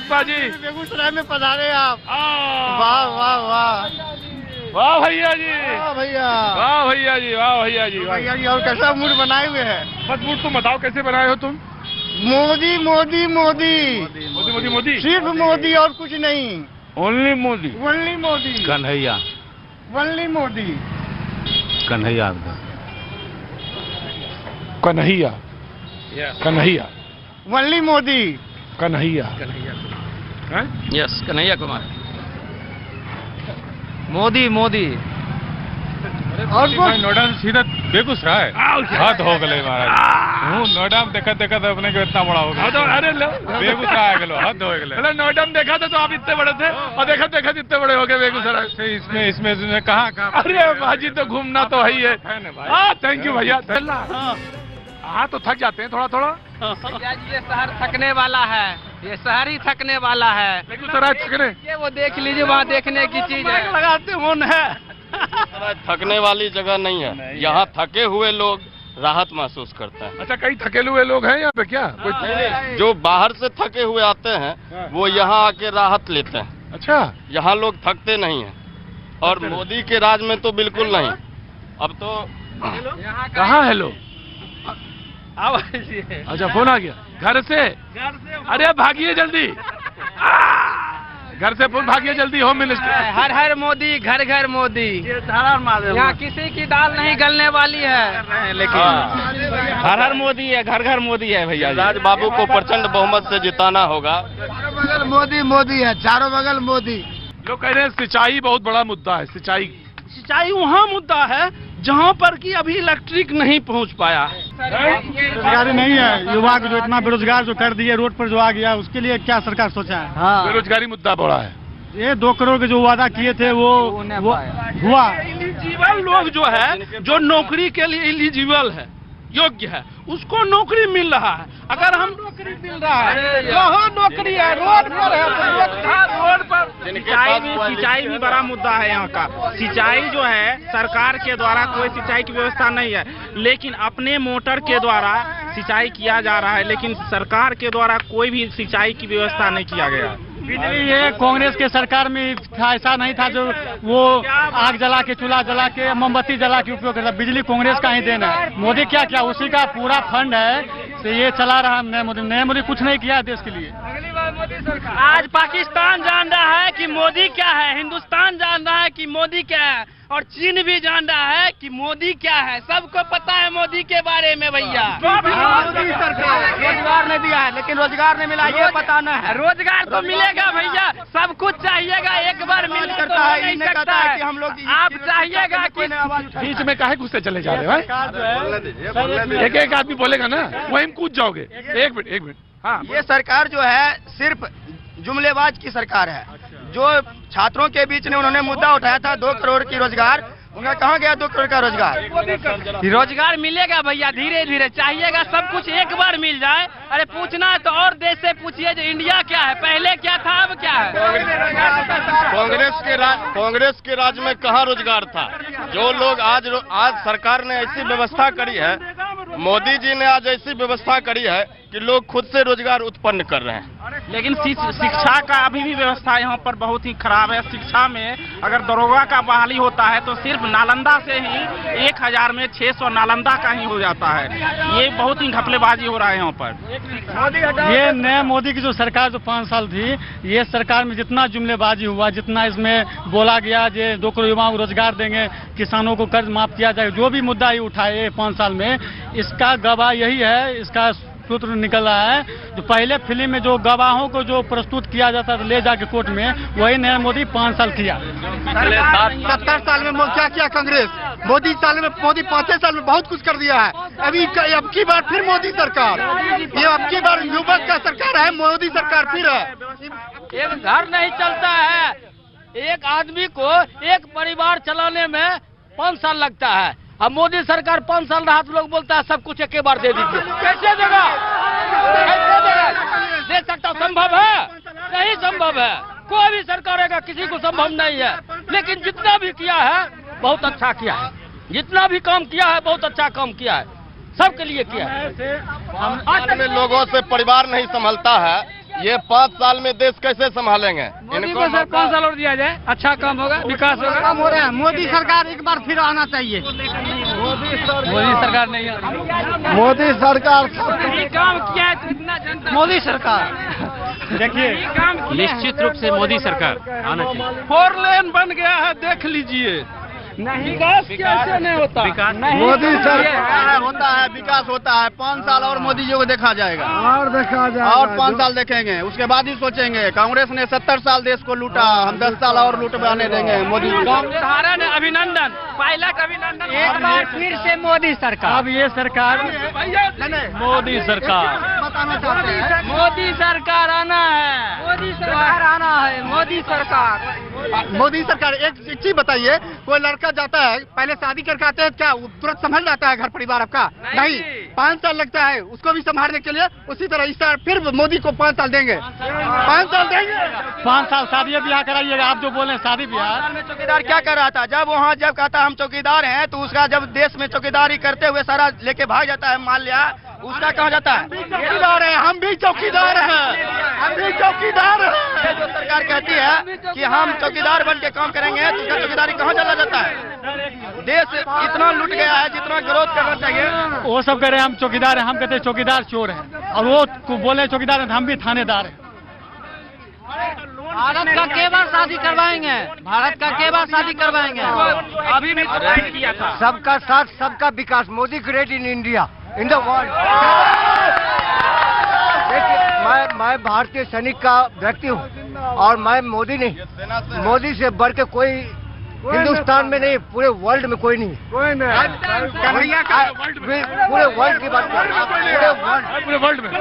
महात्मा जी, बेगूसराय में पधारे आप। वाह वाह वाह वाह भैया जी, वाह भैया, वाह भैया जी, वाह भैया जी, भैया जी। और कैसा मूड बनाए हुए है? बस मूड तुम बताओ कैसे बनाए हो तुम? मोदी मोदी मोदी मोदी मोदी मोदी, सिर्फ मोदी और कुछ नहीं। Only Modi, only Modi, Kanhaiya, only Modi, Kanhaiya, Kanhaiya, Kanhaiya, only Modi, Kanhaiya, yes, Kanhaiya Kumar, Modi Modi. और कुछ नोएडा से सीधा बेगूसराय हद हो गए महाराज। नोएडा में देखा देखा तो अपने को इतना बड़ा हो गया। अरे बेगूसराय आ गए, हद हो गए। नोएडा में देखा था तो आप इतने बड़े थे, और देखा देखा इतने बड़े हो गए बेगूसराय। इसमें कहाँ अरे भाजी तो घूमना तो है ही है। थैंक यू भैया। हाँ तो थक जाते हैं थोड़ा थोड़ा। भैया जी, ये शहर थकने वाला है, ये शहर ही थकने वाला है। बेगूसराय थकने, ये वो देख लीजिए, वहाँ देखने की चीज है। लगाते हो है। थकने वाली जगह नहीं है, यहाँ थके हुए लोग राहत महसूस करते हैं। अच्छा, कई थकेले हुए लोग हैं यहाँ पे क्या? कोई जो बाहर से थके हुए आते हैं वो यहाँ आके राहत लेते हैं। अच्छा, यहाँ लोग थकते नहीं हैं, और मोदी के राज में तो बिल्कुल नहीं। अब तो कहाँ है लोग? अच्छा, फोन आ गया घर से। अरे भागिए जल्दी, घर से फोन, भागिए जल्दी। होम मिनिस्टर, हर हर मोदी, घर घर मोदी। यहाँ किसी की दाल नहीं गलने वाली है। लेकिन हर हर मोदी है, घर घर मोदी है भैया। राज बाबू को प्रचंड बहुमत से जिताना होगा। चारों बगल मोदी मोदी है, चारों बगल मोदी। लोग कह रहे हैं सिंचाई बहुत बड़ा मुद्दा है। सिंचाई वहाँ मुद्दा है जहाँ पर कि अभी इलेक्ट्रिक नहीं पहुँच पाया। बेरोजगारी नहीं है, युवा को जो इतना बेरोजगार जो कर दिए, रोड पर जो आ गया, उसके लिए क्या सरकार सोचा है? बेरोजगारी मुद्दा बड़ा है। ये 2 करोड़ के जो वादा किए थे वो हुआ। एलिजिबल लोग जो है, जो नौकरी के लिए एलिजिबल है, योग्य है, उसको नौकरी मिल रहा है। अगर हम नौकरी मिल रहा है, कहाँ नौकरी है? रोड पर है, रोड पर। सिंचाई भी बड़ा मुद्दा है यहाँ का। सिंचाई जो है, सरकार के द्वारा कोई सिंचाई की व्यवस्था नहीं है, लेकिन अपने मोटर के द्वारा सिंचाई किया जा रहा है, लेकिन सरकार के द्वारा कोई भी सिंचाई की व्यवस्था नहीं किया गया। बिजली ये कांग्रेस के सरकार में था, ऐसा नहीं था जो वो आग जला के, चूल्हा जला के, मोमबत्ती जला के उपयोग करता। बिजली कांग्रेस का ही देना है। मोदी क्या किया? उसी का पूरा फंड है, तो ये चला रहा नए मोदी। नए मोदी कुछ नहीं किया देश के लिए। आज पाकिस्तान जान रहा है कि मोदी क्या है, हिंदुस्तान जान रहा है कि मोदी क्या है, और चीन भी जान रहा है कि मोदी क्या है। सबको पता है मोदी के बारे में भैया। मोदी सरकार रोजगार नहीं दिया है, लेकिन रोजगार नहीं मिला, ये पता न है। रोजगार तो मिलेगा भैया, सब कुछ चाहिएगा, एक बार मिल करता है, नहीं इन्हें सकता कहता है है। कि हम लोग आप चाहिएगा कि बीच में काहे घुसते चले जा रहे हैं? एक एक आदमी बोलेगा ना, वहीं में कूद जाओगे। एक मिनट। हाँ, ये सरकार जो है सिर्फ जुमलेबाज की सरकार है। जो छात्रों के बीच में उन्होंने मुद्दा उठाया था 2 करोड़ की रोजगार, उनका कहाँ गया 2 करोड़ का रोजगार? रोजगार मिलेगा भैया, धीरे धीरे चाहिएगा, सब कुछ एक बार मिल जाए। अरे पूछना है तो और देश से पूछिए जो इंडिया क्या है, पहले क्या था, अब क्या है। कांग्रेस के राज में कहाँ रोजगार था? जो लोग आज सरकार ने ऐसी व्यवस्था करी है, मोदी जी ने आज ऐसी व्यवस्था करी है कि लोग खुद से रोजगार उत्पन्न कर रहे हैं। लेकिन शिक्षा का अभी भी व्यवस्था यहाँ पर बहुत ही खराब है। शिक्षा में अगर दरोगा का बहाली होता है तो सिर्फ नालंदा से ही 1000 में 600 नालंदा का ही हो जाता है। ये बहुत ही घपलेबाजी हो रहा है यहाँ पर। ये नए मोदी की जो सरकार जो 5 साल थी, ये सरकार में जितना जुमलेबाजी हुआ, जितना इसमें बोला गया जो 2 करोड़ युवाओं को रोजगार देंगे, किसानों को कर्ज माफ किया जाएगा, जो भी मुद्दा ये उठाए 5 साल में, इसका गवाह यही है, इसका सूत्र निकल रहा है। जो पहले फिल्म में जो गवाहों को जो प्रस्तुत किया जाता था ले जाके कोर्ट में, वही नरेंद्र मोदी 5 साल किया। 70 साल में क्या किया कांग्रेस? मोदी 5 साल में बहुत कुछ कर दिया है। अब की बार फिर मोदी सरकार, ये अब की बार युवक का सरकार है, मोदी सरकार फिर है। एक घर नहीं चलता है, एक आदमी को एक परिवार चलाने में 5 साल लगता है। अब मोदी सरकार 5 साल रहा तो लोग बोलता है सब कुछ एक बार दे दीजिए। कैसे देगा? दे सकता? संभव है? नहीं संभव है। कोई भी सरकार रहेगा, किसी को संभव नहीं है। लेकिन जितना भी किया है बहुत अच्छा किया है, जितना भी काम किया है बहुत अच्छा काम किया है, सबके लिए किया है। हम में लोगों से परिवार नहीं संभलता है, ये 5 साल में देश कैसे संभालेंगे? मोदी को सर 5 साल और दिया जाए, अच्छा काम होगा, विकास होगा। काम हो रहा है। मोदी सरकार एक बार फिर आना चाहिए। मोदी सरकार नहीं आ रही। मोदी सरकार काम किया है तो इतना जनता। मोदी सरकार देखिए निश्चित रूप से मोदी सरकार आना चाहिए। 4 लेन बन गया है, देख लीजिए। विकास कैसे नहीं होता? मोदी सरकार होता है, विकास होता है। 5 साल और मोदी जी को देखा जाएगा, और देखा जाए और 5 साल देखेंगे, उसके बाद ही सोचेंगे। कांग्रेस ने 70 साल देश को लूटा, हम 10 साल और लूटवाने देंगे मोदी जी को। उदाहरण अभिनंदन, पहला अभिनंदन। एक बार फिर से मोदी सरकार। अब ये सरकार मोदी सरकार बताना चाहते हैं मोदी सरकार आना है, मोदी सरकार आना है, मोदी सरकार। मोदी सरकार। एक चीज बताइए, कोई लड़का जाता है पहले शादी करके आते हैं, क्या तुरंत संभल जाता है घर परिवार आपका? नहीं, 5 साल लगता है उसको भी संभालने के लिए। उसी तरह इस तरह फिर मोदी को 5 साल देंगे, 5 साल देंगे। 5 साल शादी ब्याह कराइएगा। आप जो बोले शादी ब्याह में चौकीदार क्या कर रहा था? जब कहता हम चौकीदार हैं, तो उसका जब देश में चौकीदारी करते हुए सारा लेके भाग जाता है, मान लिया, उसका कहा जाता है चौकीदार है, हम भी चौकीदार हैं, हम भी चौकीदार हैं। जो सरकार कहती है कि हम चौकीदार बन के काम करेंगे, तो उसका चौकीदारी कहाँ चला जाता है? देश इतना लूट गया है जितना ग्रोथ करना चाहिए। वो सब कह रहे हैं हम चौकीदार हैं, हम कहते हैं चौकीदार चोर हैं, और वो बोले चौकीदार हैं, हम भी थानेदार हैं। भारत का के बार शादी करवाएंगे, भारत का के बार शादी करवाएंगे। अभी भी किया था। सबका साथ सबका विकास, Modi great in India, in the world. मैं भारतीय सैनिक का व्यक्ति हूँ, और मैं मोदी नहीं, मोदी से बढ़ के कोई हिंदुस्तान में नहीं, पूरे वर्ल्ड में कोई नहीं। पूरे वर्ल्ड की बात कर रहे हैं, पूरे वर्ल्ड में।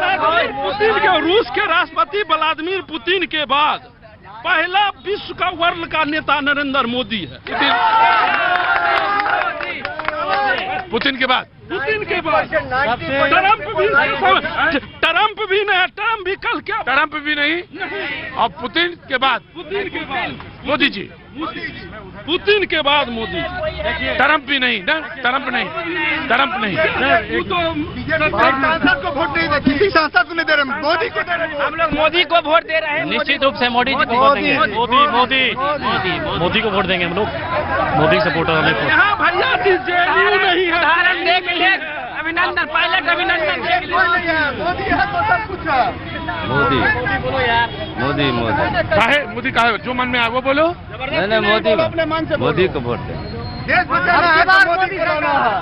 पुतिन के, रूस के राष्ट्रपति व्लादिमीर पुतिन के बाद पहला विश्व का वर्ल्ड का नेता नरेंद्र मोदी है। पुतिन के बाद पुतिन के बाद ट्रंप भी नहीं, ट्रंप भी कल क्या? ट्रंप भी नहीं, और पुतिन के बाद मोदी जी, पुतिन के बाद मोदी जी। ट्रंप भी नहीं ना, ट्रंप नहीं, ट्रंप नहीं। सांसद को वोट नहीं दे, किसी सांसद को नहीं दे रहे, मोदी को दे रहे हैं। हम लोग मोदी को वोट दे रहे हैं। निश्चित रूप से मोदी जी को वोट देंगे। मोदी को वोट देंगे हम लोग, मोदी सपोर्टर हमें। यहाँ भैया जी जेडीयू नहीं है। उदाहरण देख लीजिए, अभिनंदन, पहले अभिनंदन देख लीजिए। मोदी है तो सब कुछ है। मोदी काहे मोदी काहे? जो मन में आए वो बोलो। नहीं, मोदी को वोट देंगे। देश बचाना है तो मोदी कराना है।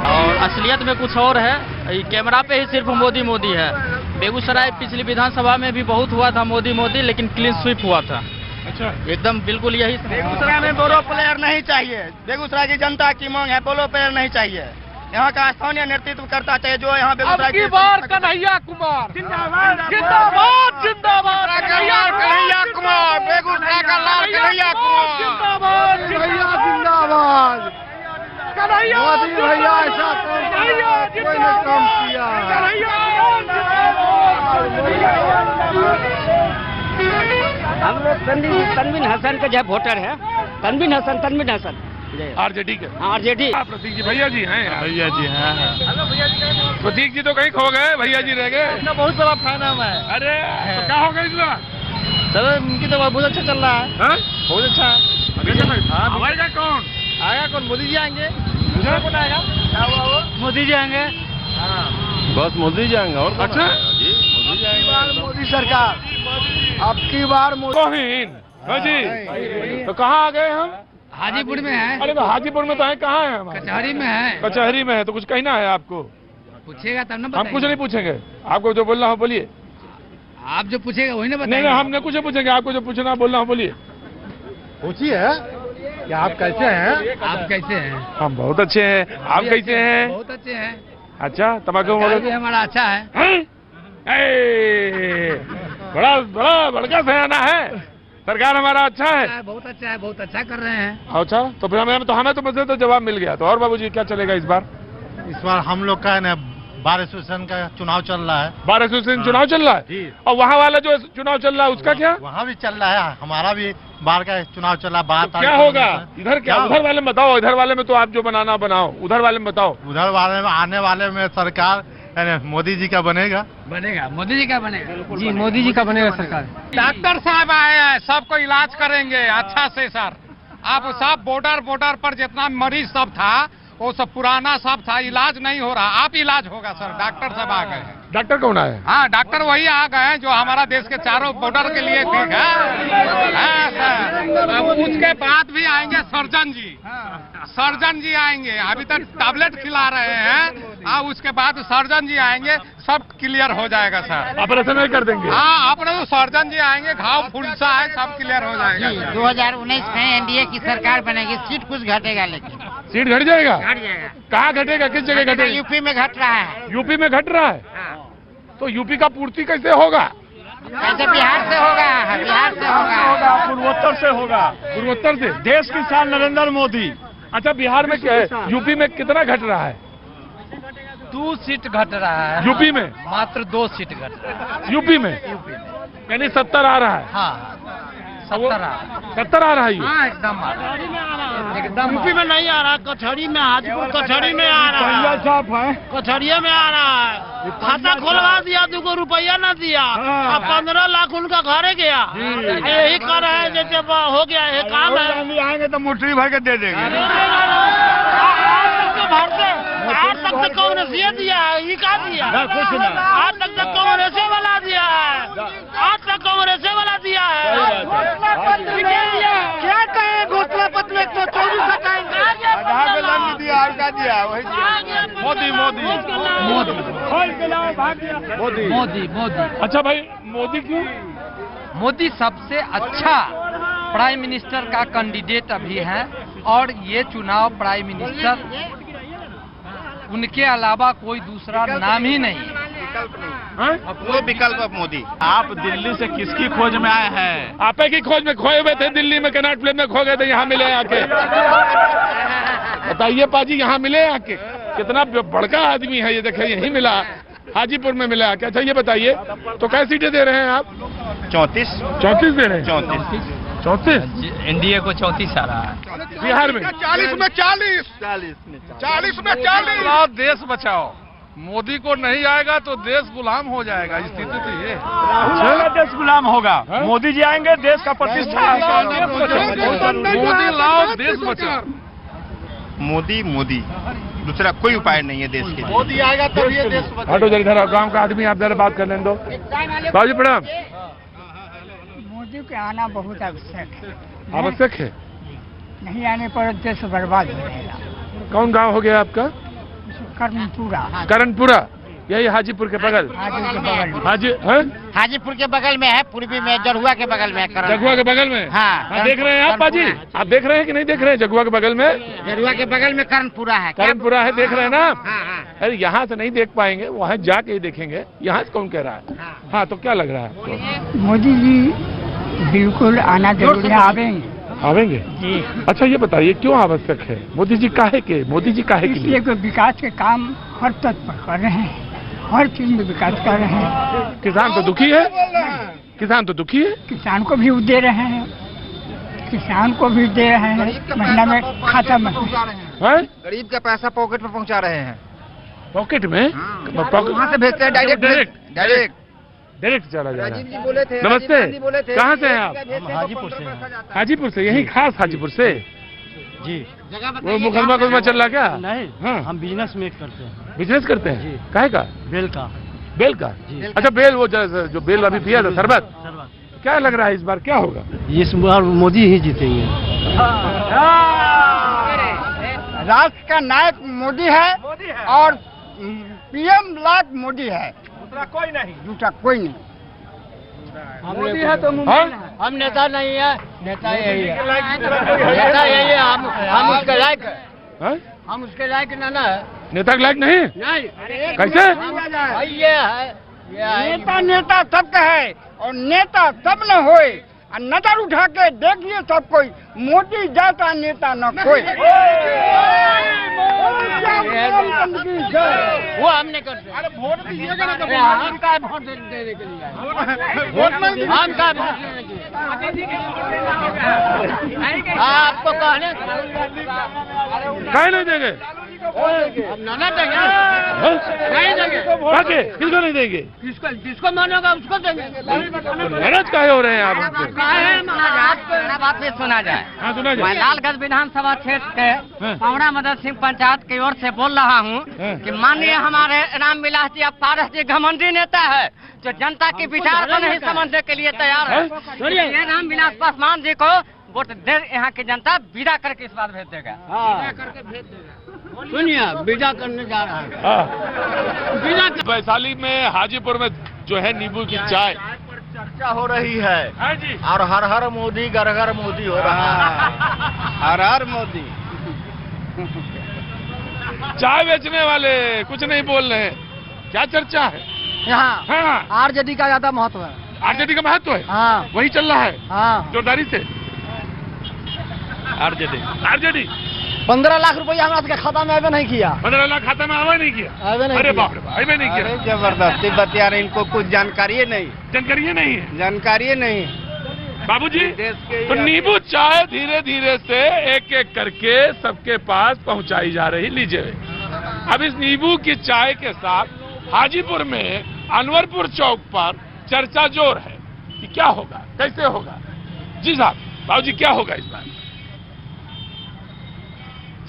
और असलियत में कुछ और है, ये कैमरा पे ही सिर्फ मोदी मोदी है। बेगूसराय पिछली विधानसभा में भी बहुत हुआ था मोदी मोदी, लेकिन क्लीन स्वीप हुआ था। अच्छा, एकदम बिल्कुल यही। बेगूसराय में बोलो प्लेयर नहीं चाहिए। बेगूसराय की जनता की मांग है, बोलो प्लेयर नहीं चाहिए। यहाँ का स्थानीय नेतृत्व करता चाहिए, जो यहाँ बेगूसराय की बार कन्हैया कुमार जिंदाबाद, जिंदाबाद, जिंदाबाद। कन्हैया कुमार, बेगूसराय का लाल कन्हैया कुमार, जिंदाबाद, जिंदाबाद। मोदी भैया ऐसा कोई ने काम किया। हम लोग तनवीन हसन का जो वोटर है, तनवीन हसन आरजेडी के। आरजेडी। प्रतीक जी भैया जी हैं। भैया जी हैं। प्रतीक जी तो कहीं खो गए, भैया जी रह गए। बहुत बड़ा फैन है मैं। अरे तो क्या हो गया इस बार? चलो, इनकी तो बहुत अच्छा चल रहा है, हाँ? बहुत अच्छा। आएगा कौन? आएगा कौन? मोदी जी आएंगे। कौन आएगा? मोदी जी आएंगे। बस मोदी जी आएंगे, और अच्छा, मोदी सरकार, अब की बार मोदी। कोहिन जी, तो कहाँ आ गए हम? हाजीपुर में है। अरे तो हाजीपुर में तो है, कहाँ है हम? कचहरी में है। कचहरी में है, तो कुछ कहना है आपको? पूछेगा तब ना हम कुछ नहीं पूछेंगे, आपको जो बोलना हो बोलिए। आप जो पूछेगा वही ना नहीं, हम न कुछ पूछेंगे, आपको जो पूछना बोलना हो बोलिए। पूछिए कि आप कैसे हैं? आप कैसे हैं? हम बहुत अच्छे हैं, आप कैसे हैं? बहुत अच्छे हैं। अच्छा, तम्बाकू भी हमारा अच्छा है। बड़ा बड़ा बड़का सयाना है, सरकार हमारा अच्छा है। बहुत अच्छा है, बहुत अच्छा कर रहे हैं। अच्छा, तो फिर हमें तो मुझे तो जवाब मिल गया। तो और बाबूजी क्या चलेगा इस बार? इस बार हम लोग का है ना, बार एसोसिएशन का चुनाव चल रहा है। बार एसोसिएशन चुनाव चल रहा है, और वहाँ वाला जो चुनाव चल रहा है उसका क्या? वहाँ भी चल रहा है, हमारा भी बार का चुनाव चल रहा है। 12 क्या होगा इधर? क्या उधर वाले में बताओ, इधर वाले में तो आप जो बनाना बनाओ, उधर वाले में बताओ। उधर वाले में आने वाले में सरकार मोदी जी का बनेगा। बनेगा, मोदी जी का बनेगा। जी मोदी जी का बनेगा सरकार। डॉक्टर साहब आए हैं, सबको इलाज करेंगे अच्छा से सर। आप सब बॉर्डर पर जितना मरीज सब था वो सब पुराना सब था, इलाज नहीं हो रहा, आप इलाज होगा सर। डॉक्टर साहब आ गए हैं। डॉक्टर कौन आया है? हाँ, डॉक्टर वही आ गए हैं जो हमारा देश के चारों बॉर्डर के लिए ठीक है सर। अब उसके बाद भी आएंगे सर्जन जी, सर्जन जी आएंगे। अभी तक टैबलेट खिला रहे हैं, हाँ उसके बाद सर्जन जी आएंगे, सब क्लियर हो जाएगा सर। ऑपरेशन नहीं कर देंगे? हाँ, अपने तो सर्जन जी आएंगे, घाव फुलसा है, सब क्लियर हो जाएगा। 2019 में एनडीए की सरकार बनेगी, सीट कुछ घटेगा, लेकिन सीट घट जाएगा? घट जाएगा। कहाँ घटेगा, किस जगह घटेगा? यूपी में घट रहा है। यूपी में घट रहा है? तो यूपी का पूर्ति कैसे होगा? ऐसे बिहार से होगा, बिहार से होगा, पूर्वोत्तर से होगा। पूर्वोत्तर से? देश किसान नरेंद्र मोदी। अच्छा, बिहार में क्या है? यूपी में कितना घट रहा है? 2 सीट घट रहा है। यूपी में मात्र 2 सीट घट रहा है यूपी में? यानी 70 आ रहा है? हाँ, 70 आ रहा है। हाँ, एकदम यूपी में नहीं आ रहा, कचहरी में, हाजीपुर कचहरी में आ रहा है, कचहरिया में आ रहा है। खाता खोलवा दिया, 2 रुपया न दिया, अब 15 लाख उनका घरे गया। यही कर रहे हैं जैसे हो गया है काम है। आएंगे तो मुट्ठी भर के दे देंगे। आज तक तो कांग्रेस ये दिया है, ये क्या दिया? कुछ नहीं। आज तक तो कांग्रेस वाला दिया है, आज तक कांग्रेस वाला दिया है। क्या कहे घोषणा पत्र में 124 दिया वही मोदी मोदी मोदी मोदी मोदी। अच्छा भाई, मोदी क्यों? मोदी सबसे अच्छा प्राइम मिनिस्टर का कैंडिडेट अभी है, और ये चुनाव प्राइम मिनिस्टर उनके अलावा कोई दूसरा नाम ही नहीं है। कोई विकल्प अब मोदी। आप दिल्ली से किसकी खोज में आए हैं? आपे की खोज में खोए हुए थे, दिल्ली में कनाट प्लेन में खो गए थे, यहाँ मिले आके। बताइए पाजी, यहाँ मिले आके? कितना बड़का आदमी है ये, देखिए यही मिला, हाजीपुर में मिला आके। अच्छा ये बताइए, तो कैसी सीटें दे रहे हैं आप? 34 दे रहे हैं? 34 एनडीए को 34 आ रहा है। बिहार में 40 में 40 40 में 40। देश बचाओ, मोदी को नहीं आएगा तो देश गुलाम हो जाएगा। स्थिति तो ये देश गुलाम होगा। मोदी जी आएंगे, देश का प्रतिष्ठा। मोदी लाओ, देश बचाओ। मोदी मोदी, दूसरा कोई उपाय नहीं है देश के लिए। मोदी आएगा तो ये देश बचाओ। हटो जरा, इधर गांव का आदमी, आप जरा बात कर लें दो। बाबूजी प्रणाम। मोदी के आना बहुत आवश्यक है। आवश्यक है? नहीं आने पर देश बर्बाद हो जाएगा। कौन गांव हो गया आपका? कर्णपुरा। करणपुरा, यही हाजीपुर के बगल? हाजीपुर के बगल में। हाजीपुर के बगल में है, पूर्वी में, जरुआ के बगल में। जगुआ के बगल में? हाँ, देख रहे हैं आप पाजी? आप देख रहे हैं कि नहीं देख रहे हैं? जगुआ के बगल में, जरुआ के बगल में कर्णपुरा है। कर्णपुरा है, देख रहे हैं ना? हाँ। अरे यहाँ से नहीं देख पाएंगे, वहाँ जाके ही देखेंगे। यहाँ से कौन कह रहा है? हाँ, तो क्या लग रहा है? मोदी जी बिल्कुल आना जरूरी है, आवेंगे जी। अच्छा ये बताइए, क्यों आवश्यक है मोदी जी? काहे के मोदी जी काहे के लिए? इसलिए विकास के काम हर तत्पर कर रहे हैं, हर चीज में विकास कर रहे हैं। किसान तो दुखी है, किसान तो दुखी है। किसान को भी दे रहे हैं, किसान को भी दे रहे हैं, महीना में खाता में। गरीब का पैसा पॉकेट में पहुंचा रहे हैं। पॉकेट में? वहाँ से भेजते हैं डायरेक्ट चला जा रहा है। जी बोले थे, नमस्ते, कहाँ से हैं आप? हाजीपुर से हैं। हाजीपुर से? यही खास हाजीपुर से? जी। वो मुकदमा चल रहा क्या? नहीं, हाँ, हम बिजनेस में करते हैं। बिजनेस करते हैं? काहे का? बेल का। बेल का? अच्छा, बेल, वो जो बेल अभी पिया था, शरबत, क्या लग रहा है इस बार क्या होगा? इस बार मोदी ही जीतेंगे। राष्ट्र का नायक मोदी है और पीएम लाख मोदी है, दूसरा कोई नहीं। मोदी है तो हम नेता नहीं है, नेता यही है, नेता यही है। हम उसके लायक है, हम उसके लायक ना है। नेता के लायक नहीं? कैसे? ये है नेता सबका है, और नेता सब न होए। नजर उठा के देखिए सब कोई, मोदी जाता नेता न कोई। वो हमने कर दिया। अरे वोट दीजिएगा ना, तो हम का वोट देने के लिए हम का वोट लेने के लिए आपको कहने कहे नहीं देंगे? हम ना देंगे। नहीं देंगे। किसको नहीं देंगे? जिसको मानेगा उसको देंगे। नाराज काहे हो रहे हैं आप? बात भी सुना जाए। हाँ, सुना जाए। मैं लालगंज विधानसभा क्षेत्र के पवना मदन सिंह पंचायत की ओर से बोल रहा हूँ कि माननीय हमारे रामविलास जी अब पारस जी घमंडी नेता है जो जनता के विचार को नहीं समझने के लिए तैयार है। ये रामविलास पासवान जी को वोट दे, यहाँ की जनता विदा करके इस बार भेज देगा। सुनिए, विदा करने जा रहा है। वैशाली में हाजीपुर में जो है नींबू की चाय चर्चा हो रही है। हाँ जी। और हर हर मोदी घर घर मोदी हो रहा है। हर हर मोदी। चाय बेचने वाले कुछ नहीं बोल रहे हैं, क्या चर्चा है? यहाँ हाँ, आरजेडी का ज्यादा महत्व है। आरजेडी का महत्व है। हाँ वही चल रहा है हाँ। जोरदारी से। आरजेडी 15 लाख रुपया हमारे के खाता में आवे नहीं किया। 15 लाख खाता में आवा नहीं किया। आवे नहीं अरे किया। बाप रे बाप, आवे नहीं किया। जबरदस्ती बतिया रहे, इनको कुछ जानकारी नहीं। जानकारी नहीं है जानकारी नहीं। बाबूजी। देश के तो नींबू चाय धीरे धीरे से एक एक करके सबके पास पहुंचाई जा रही। लीजिए, अब इस नींबू की चाय के साथ हाजीपुर में अनवरपुर चौक पर चर्चा जोर है कि क्या होगा, कैसे होगा। जी साहब, बाबूजी क्या होगा इस बार?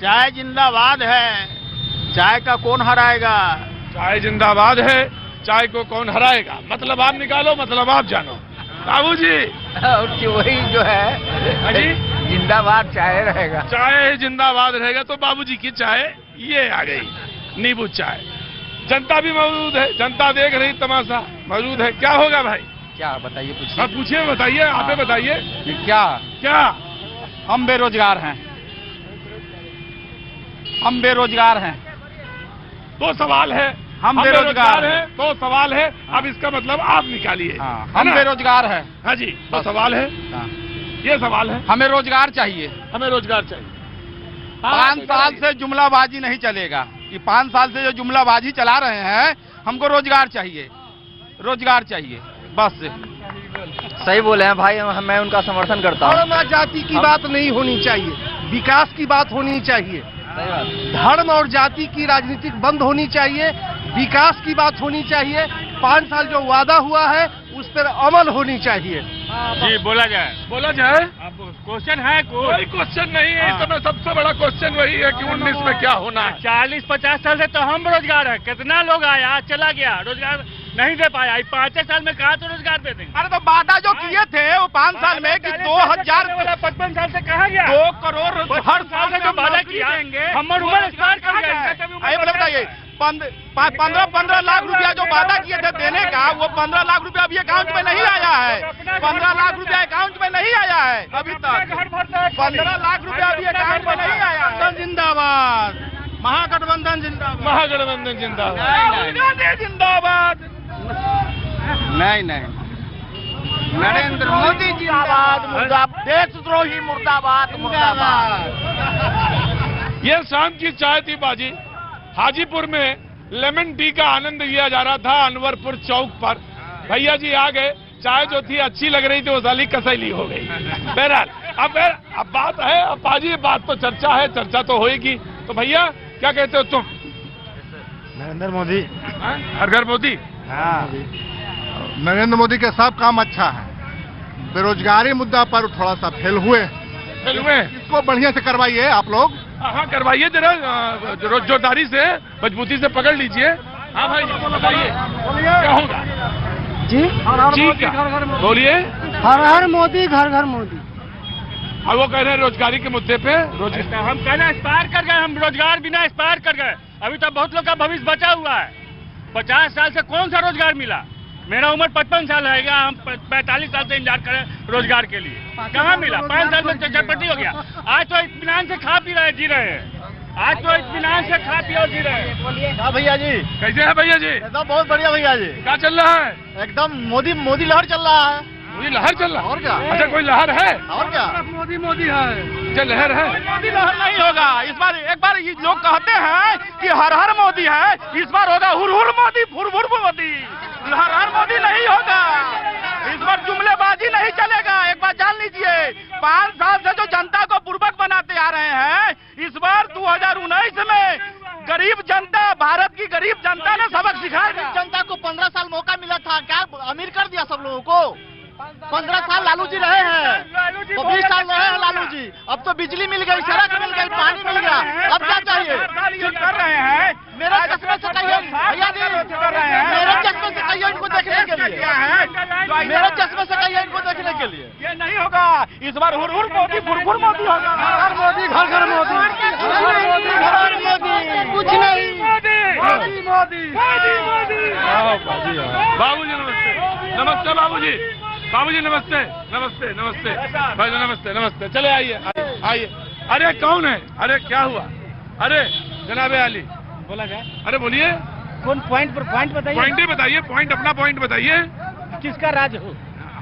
चाय जिंदाबाद है, चाय का कौन हराएगा? चाय जिंदाबाद है, चाय को कौन हराएगा? मतलब आप निकालो, मतलब आप जानो बाबूजी। वही जो है हाँ जी, जिंदाबाद चाय रहेगा। चाय जिंदाबाद रहेगा। तो बाबूजी की चाय ये आ गई, नींबू चाय। जनता भी मौजूद है, जनता देख रही, तमाशा मौजूद है। क्या होगा भाई? क्या बताइए, पूछिए। आप पूछिए, बताइए, आप बताइए। क्या क्या? हम बेरोजगार हैं, हम बेरोजगार हैं। तो सवाल है, हम बेरोजगार हैं। तो सवाल है, अब इसका मतलब आप निकालिए। हम बेरोजगार हैं। हाँ जी, तो सवाल है, ये सवाल है। हमें रोजगार चाहिए। हमें रोजगार चाहिए। 5 साल से जुमलाबाजी नहीं चलेगा। कि 5 साल से जो जुमलाबाजी चला रहे हैं, हमको रोजगार चाहिए, रोजगार चाहिए बस। सही बोले हैं भाई, मैं उनका समर्थन करता हूँ। धर्म जाति की बात नहीं होनी चाहिए, विकास की बात होनी चाहिए। धर्म और जाति की राजनीतिक बंद होनी चाहिए, विकास की बात होनी चाहिए। 5 साल जो वादा हुआ है उस पर अमल होनी चाहिए। जी, बोला जाए। क्वेश्चन है? कोई क्वेश्चन नहीं है। इस समय सबसे बड़ा क्वेश्चन वही है कि 19 में क्या होना है। 40-50 साल से तो हम बेरोजगार है। कितना लोग आया चला गया, रोजगार नहीं दे पाया। 5 साल में कहा तो रोजगार दे देंगे। अरे तो वादा जो किए थे वो 5 साल में कि 55 साल से कहा गया 2 करोड़ हर साल से जो वादा किया हमर उम्र एक्सपायर कर गया। बताइए, 15 लाख रुपया जो वादा किए थे देने का, वो 15 लाख रुपया अभी अकाउंट में नहीं आया है। 15 लाख रुपया अकाउंट में नहीं आया है अभी तक। 15 लाख रुपया अभी अकाउंट में नहीं आया है। जिंदाबाद, महागठबंधन जिंदाबाद, महागठबंधन जिंदाबाद, जिंदाबाद। नहीं, नरेंद्र मोदी जिंदाबाद, मुर्दाबाद, देशद्रोही मुर्दाबाद, मुर्दाबाद। ये शाम की चाय थी बाजी। हाजीपुर में लेमन टी का आनंद लिया जा रहा था अनवरपुर चौक पर। भैया जी आ गए, चाय जो थी अच्छी लग रही थी, वो साली कसैली हो गई। बहरहाल अब बात है, अब बाजी बात तो चर्चा है, चर्चा तो होएगी। तो भैया क्या कहते हो तुम? नरेंद्र मोदी। हर घर मोदी। हाँ, नरेंद्र मोदी के सब काम अच्छा है। बेरोजगारी मुद्दा पर थोड़ा सा फेल हुए। इसको बढ़िया से करवाइए आप लोग। हाँ, करवाइए जरा, जोरदारी से, मजबूती से पकड़ लीजिए। हाँ भाई, बताइए क्या होगा? जी, बोलिए। हर हर मोदी, घर घर मोदी। अब वो कह रहे हैं रोजगारी के मुद्दे पे। हम कहना एक्सपायर कर गए, हम रोजगार बिना एक्सपायर कर गए। अभी तक बहुत लोग का भविष्य बचा हुआ है। 50 साल से कौन सा रोजगार मिला? मेरा उम्र 55 साल है, हम 45 साल से इंतजार करें रोजगार के लिए, कहाँ मिला? 5 साल में चटपटी हो गया। आज तो इत्मीनान से खा पी रहे, जी रहे हैं। आज तो इत्मीनान से खा पी और जी रहे हैं। हाँ भैया जी, कैसे है भैया जी? एकदम बहुत बढ़िया भैया जी। क्या चल रहा है? एकदम मोदी लहर चल रहा है। मोदी लहर चल रहा है? और क्या? अच्छा, कोई लहर है? और क्या? मोदी है। क्या लहर है? मोदी लहर नहीं होगा इस बार। एक बार ये लोग कहते हैं कि हर हर मोदी है, इस बार होगा हुर हुर मोदी, फुर फुर मोदी। हर हर मोदी नहीं होगा इस बार। जुमलेबाजी नहीं चलेगा। एक बार जान लीजिए, 5 साल से जो जनता को बुर्बक बनाते आ रहे हैं, इस बार 2019 में गरीब जनता, भारत की गरीब जनता ने सबक सिखाया। जनता को 15 साल मौका मिला था, क्या अमीर कर दिया सब लोगों को? 15 साल लालू जी रहे हैं, 20 साल रहे हैं लालू जी। अब तो बिजली मिल गई, सड़क मिल गई, पानी मिल गया, अब क्या चाहिए? कर रहे हैं मेरे चश्मे से कहिए भैया जी, मेरे चश्मे से कहिए इनको देखने के लिए, मेरे चश्मे से कहिए इनको देखने के लिए। ये नहीं होगा इस बार। हुर हुर मोदी, फुरफुर मोदी होगा। घर मोदी, घर घर मोदी, घर मोदी, कुछ नहीं मोदी मोदी मोदी। बाबूजी नमस्ते। नमस्ते बाबूजी। बाबूजी नमस्ते। नमस्ते नमस्ते भाई, नमस्ते नमस्ते। चले आइए आइए। अरे कौन है? अरे क्या हुआ? अरे जनाबे आली बोला जाए। अरे बोलिए, कौन पॉइंट पर पॉइंट बताइए। पॉइंट ही बताइए, पॉइंट अपना पॉइंट बताइए। किसका राज हो?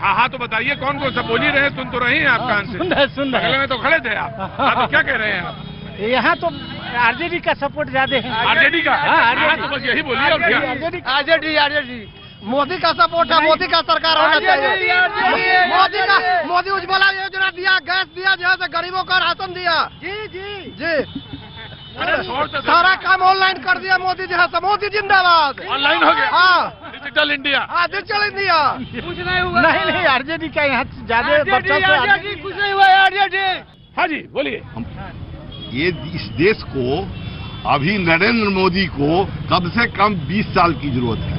हाँ हाँ तो बताइए कौन कौन सा बोल ही रहे, सुन तो रहे हैं आप कान से। सुन रहे बगल में तो खड़े थे आप। हाँ तो क्या कह रहे हैं आप? यहाँ तो आरजेडी का सपोर्ट ज्यादा है। आरजेडी का? हाँ तो बस यही बोलिए और क्या? आरजेडी मोदी का सपोर्ट है, मोदी का सरकार होना चाहिए। मोदी उज्ज्वला योजना दिया, गैस दिया, जो है गरीबों का राशन दिया। जी सारा काम ऑनलाइन कर दिया मोदी जी। है मोदी जिंदाबाद। ऑनलाइन हो गया? हाँ डिजिटल इंडिया। हाँ डिजिटल इंडिया। कुछ नहीं हुआ। नहीं आरजेडी का यहाँ ज्यादा कुछ नहीं हुआ आरजेडी। हाँ जी बोलिए। ये इस देश को अभी नरेंद्र मोदी को कम से कम 20 साल की जरूरत है।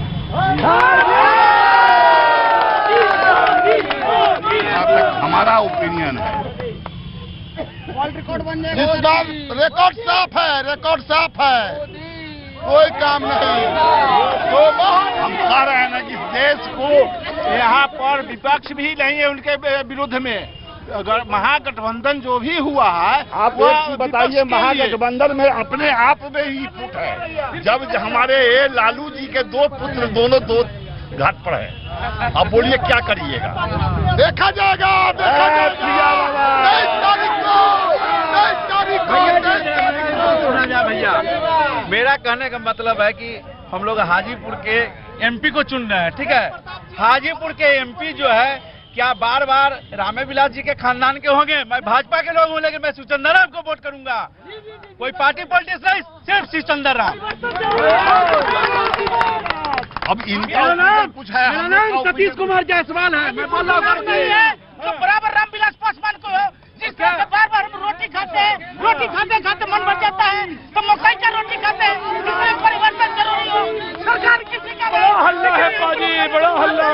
हमारा ओपिनियन है। इस बार रिकॉर्ड साफ है, रिकॉर्ड साफ है, कोई काम नहीं। तो हम कह रहे हैं ना कि देश को यहाँ पर विपक्ष भी नहीं है उनके विरुद्ध में। अगर महागठबंधन जो भी हुआ है, आप एक चीज बताइए, महागठबंधन में अपने आप में ही फुट है। जब हमारे लालू जी के 2 पुत्र दोनों 2 घाट पर है, अब बोलिए क्या करिएगा? देखा जाएगा, देखा जाएगा। 23 तारीख भैया, मेरा कहने का मतलब है कि हम लोग हाजीपुर के एमपी को चुन रहे हैं, ठीक है? हाजीपुर के एमपी जो है क्या बार बार रामे विलास जी के खानदान के होंगे? मैं भाजपा के लोग हूँ, लेकिन मैं शिवचंद्र राम को वोट करूंगा। कोई पार्टी पॉलिटिक्स नहीं, सिर्फ शिवचंद्र राम। अब इनका कुछ है? सतीश कुमार जायसवाल है। मैं बोल रहा हूँ तो बराबर रामविलास पासवान को, जिस तरह से बार बार हम रोटी खाते हैं, रोटी खाते खाते मन भर जाता है, तो मकई का रोटी खाते हैं। इसमें परिवर्तन जरूरी हो। सरकार किसी का बड़ा हल्ला है पाजी, बड़ा हल्ला।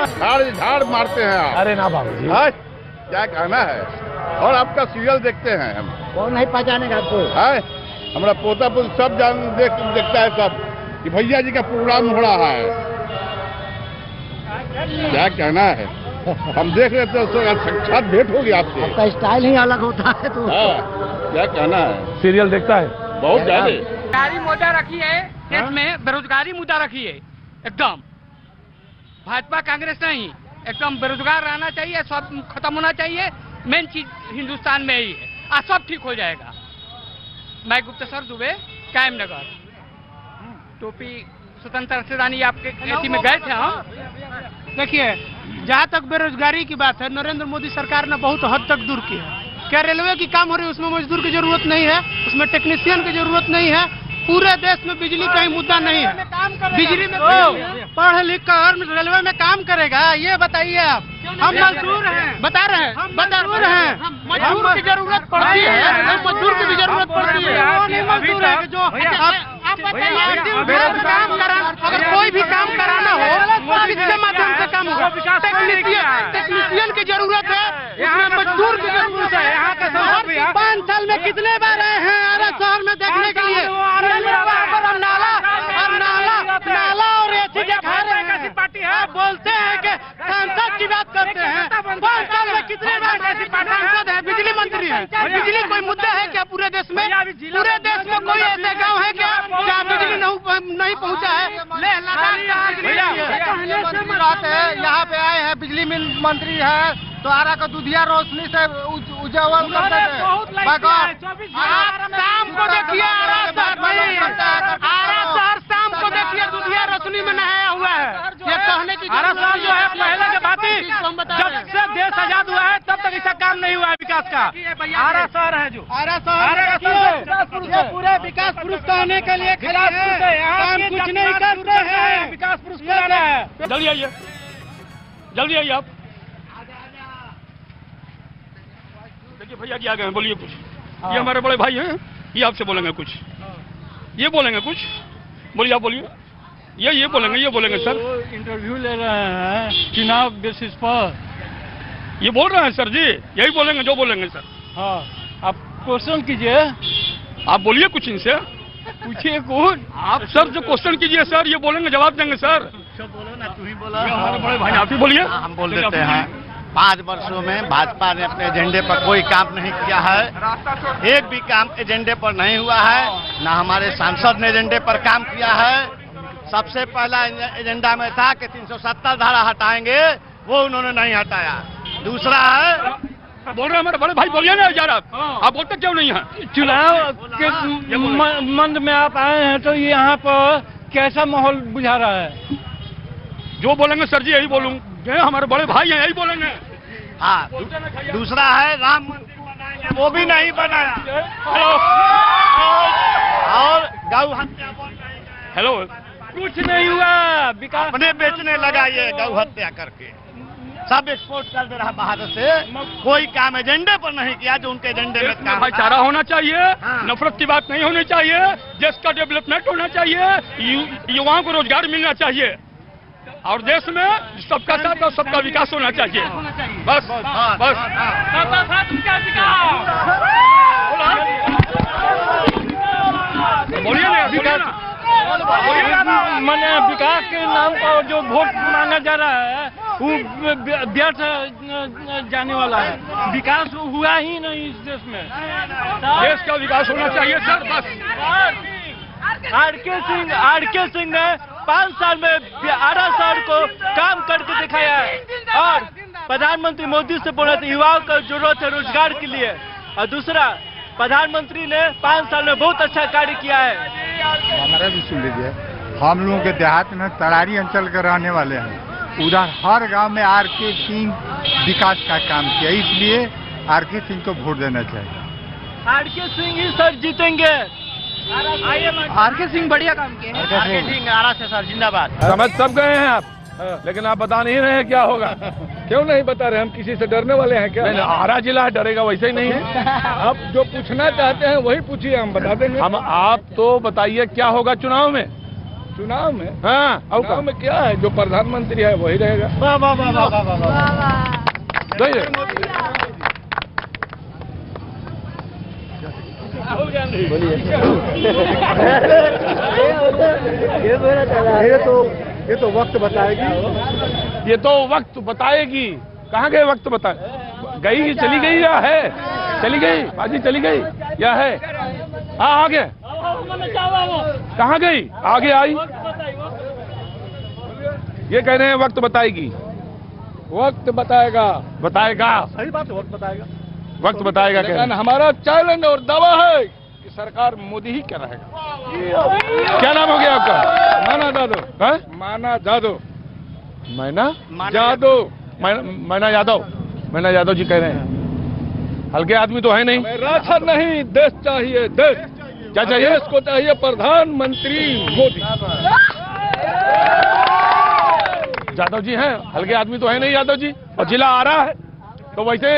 झाड़ मारते हैं आप। अरे ना बाबू जी, क्या कहना है? और आपका सीरियल देखते हैं हम। कौन नहीं पहचानेगा आपको? है हमारा पोता पुत सब देखता है सब कि भैया जी का प्रोग्राम हो रहा है। क्या कहना है? हम देख रहे थे, साक्षात भेंट होगी आपसे। आपका स्टाइल ही अलग होता है तो। क्या कहना है? सीरियल देखता है बहुत ज्यादा। बेरोजगारी मुद्दा रखी है देश में, बेरोजगारी मुद्दा रखी है एकदम। भाजपा कांग्रेस नहीं, एकदम बेरोजगार रहना चाहिए, सब खत्म होना चाहिए। मेन चीज हिंदुस्तान में ही है, आज सब ठीक हो जाएगा। मैं गुप्तेश्वर दुबे, कायम नगर। टोपी स्वतंत्र सेनानी आपके खेती में गए थे हम। देखिए, जहाँ तक बेरोजगारी की बात है, नरेंद्र मोदी सरकार ने बहुत हद तक दूर की है। क्या रेलवे की काम हो रही है, उसमें मजदूर की जरूरत नहीं है, उसमें टेक्नीशियन की जरूरत नहीं है। पूरे देश में बिजली का ही मुद्दा नहीं है। बिजली में पढ़ लिख कर रेलवे में काम करेगा, ये बताइए आप। हम मजदूर हैं, बता रहे हैं, मजदूर हैं, मजदूर की जरूरत पड़ती है, मजदूर की भी जरूरत पड़ती है। मजदूर है जो आप बताइए, काम कराना, अगर कोई भी काम कराना हो तो किसके माध्यम से काम होगा? टेक्नीशियन की जरूरत है, उसमें मजदूर की जरूरत है। 5 साल में कितने बार आए हैं आरा शहर में देखने के लिए? नाला और ऐसी दिखा रहे हैं। आप बोलते हैं कि सांसद की बात करते हैं। 5 साल में कितने बार सांसद है, बिजली मंत्री है? बिजली कोई मुद्दा है क्या पूरे देश में? पूरे देश में कोई ऐसे गांव है क्या जहाँ बिजली नहीं पहुँचा है? बात है, यहाँ पे आए हैं, बिजली मंत्री है तो आरा का दुधिया रोशनी से उजावल करते थे। शाम को देखिए आरा शहर शाम को देखिए दुधिया रोशनी में नहाया हुआ है। ये कहने की आरा शहर जो है पहले के बात ही, जब से देश आजाद हुआ है तब तक ऐसा काम नहीं हुआ है। विकास का? आरा शहर है जो आरा शहर ये पूरे विकास पुरुष कहने के लिए खिलाफ काम कुछ नहीं करते हैं। विकास पुरुष कराना है। जल्दी आइए, जल्दी आइए आप। देखिए भैया जी आ गए हैं, बोलिए कुछ। ये हमारे बड़े भाई हैं, ये आपसे बोलेंगे कुछ, ये बोलेंगे कुछ, बोलिए आप बोलिए। ये बोलेंगे सर। इंटरव्यू ले रहे हैं चुनाव बेसिस पर, ये बोल रहे हैं सर जी, यही बोलेंगे जो बोलेंगे सर। हाँ आप क्वेश्चन कीजिए, आप बोलिए कुछ इनसे, पूछिए कुछ। आप सर जो क्वेश्चन कीजिए सर, ये बोलेंगे जवाब देंगे सर। बोलो ना, तू ही बोला। हमारे बड़े भाई आप ही बोलिए। हम बोल देते हैं 5 वर्षों में भाजपा ने अपने एजेंडे पर कोई काम नहीं किया है, एक भी काम एजेंडे पर नहीं हुआ है, न हमारे सांसद ने एजेंडे पर काम किया है। सबसे पहला एजेंडा में था कि 370 धारा हटाएंगे, वो उन्होंने नहीं हटाया। दूसरा है, बोल रहे हमारे बड़े भाई, बोलिए ना यार आप बोलते क्यों नहीं है? चुनाव के मंद में आप आए हैं तो यहाँ पर कैसा माहौल बुझा रहा है? जो बोलेंगे सर जी यही बोलूंगे, हमारे बड़े भाई हैं यही बोलेंगे। हाँ दूसरा है राम मंदिर बनाएंगे, वो भी नहीं बनाया। और गौ हत्या हेलो, कुछ नहीं हुआ। विकास अपने बेचने लगा ये गौ हत्या करके, सब एक्सपोर्ट कर दे रहा भारत से। कोई काम एजेंडे पर नहीं किया जो उनके एजेंडे में काम। भाईचारा होना चाहिए, नफरत की बात नहीं होनी चाहिए, देश का डेवलपमेंट होना चाहिए, युवाओं को रोजगार मिलना चाहिए, और देश में सबका साथ और सबका विकास होना चाहिए। बस बस बोलिए ना, विकास मैंने विकास के नाम पर जो वोट मांगा जा रहा है वो व्यर्थ जाने वाला है। विकास हुआ ही नहीं इस देश में। देश का विकास होना चाहिए सर। बस आर.के. सिंह ने 5 साल में आरा शहर को काम करके दिखाया है, और प्रधानमंत्री मोदी से बोला था युवाओं को जरूरत है रोजगार के लिए, और दूसरा प्रधानमंत्री ने 5 साल में बहुत अच्छा कार्य किया है। हमारा भी सुन लीजिए, हम लोगों के देहात में तरारी अंचल के रहने वाले हैं, उधर हर गांव में आर.के. सिंह विकास का काम किया, इसलिए आर.के. सिंह को वोट देना चाहिए। आर.के. सिंह ही सर जीतेंगे। आर.के. सिंह बढ़िया काम किए हैं। आर.के. सिंह आरा से सर जिंदाबाद। समझ सब गए हैं आप, लेकिन आप बता नहीं रहे हैं क्या होगा। क्यों नहीं बता रहे? हम किसी से डरने वाले हैं क्या? आरा जिला डरेगा वैसे ही नहीं है। आप जो पूछना चाहते हैं वही पूछिए, हम बता देंगे। हम आप तो बताइए क्या होगा चुनाव में? चुनाव में हाँ, चुनाव में क्या है, जो प्रधानमंत्री है वही रहेगा। वाह वाह वाह वाह वाह वाह। ये तो वक्त बताएगी। ये तो वक्त बताएगी। कहाँ गए वक्त बताए? गई चली गई या है? चली गई बाजी, चली गई या है? हाँ आगे कहाँ गई? आगे आई। ये कह रहे हैं वक्त बताएगी। वक्त बताएगा। बताएगा, सही बात है, वक्त बताएगा। वक्त बताएगा। लेकिन हमारा चैलेंज और दावा है कि सरकार मोदी ही क्या रहेगा। क्या नाम हो गया आपका? माना जादव। है माना जादव। मैना जादव। मैना यादव। मैना यादव जी कह रहे हैं। हल्के आदमी तो है नहीं। राशन नहीं, देश चाहिए। देश क्या चाहिए? देश को चाहिए प्रधानमंत्री मोदी। यादव जी हैं, हल्के आदमी तो है नहीं यादव जी। और जिला आ रहा है तो वैसे